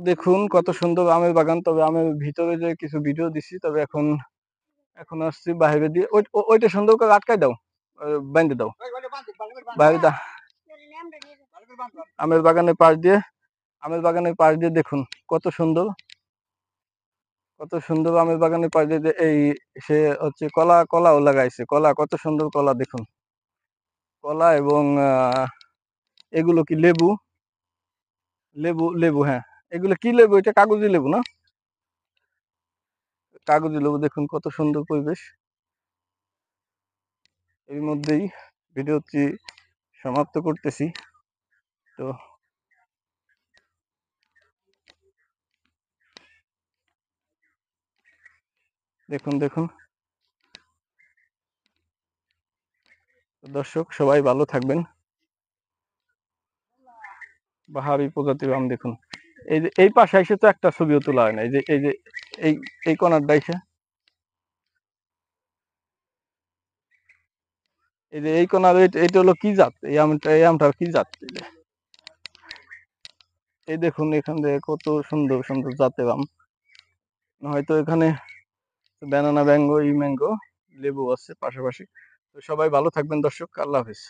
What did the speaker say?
দেখুন কত সুন্দর আমের বাগান। তবে আমের ভিতরে যে কিছু ভিডিও দিছি, তবে এখন এখন আসছি বাইরে দিয়ে। ওইটা সুন্দর করে আটকাই দাও, বাইন্ধে দাও বাইরে দা। আমের বাগানের পাশ দিয়ে, আমের বাগানের পাশ দিয়ে দেখুন কত সুন্দর, কত সুন্দর আমের বাগানের পাশ দিয়ে এই সে হচ্ছে কলাও লাগাইছে। কলা, কত সুন্দর কলা দেখুন। কলা এবং এগুলো কি লেবু, লেবু লেবু হ্যাঁ, এগুলো কি লেবু? এটা কাগজি লেবু না? কাগজি লেবু। দেখুন কত সুন্দর পরিবেশ। এর মধ্যেই ভিডিওটি সমাপ্ত করতেছি। তো দেখুন দেখুন দর্শক, সবাই ভালো থাকবেন। বাহারি প্রজাতির আম দেখুন। এই যে এই পাশে এসে তো একটা ছবিও তোলা হয় না। এই যে এই যে এই এই কোনার ডাইসে, এই যে এই কোনার, এইটা হলো কি জাত? এই আমটা, এই আমটার কি জাত? এই দেখুন এখান থেকে কত সুন্দর সুন্দর জাতের আম। হয়তো এখানে ব্যানানা ম্যাঙ্গো, ই ম্যাঙ্গো, লেবু আছে পাশাপাশি। তো সবাই ভালো থাকবেন দর্শক, আল্লাহ হাফিজ।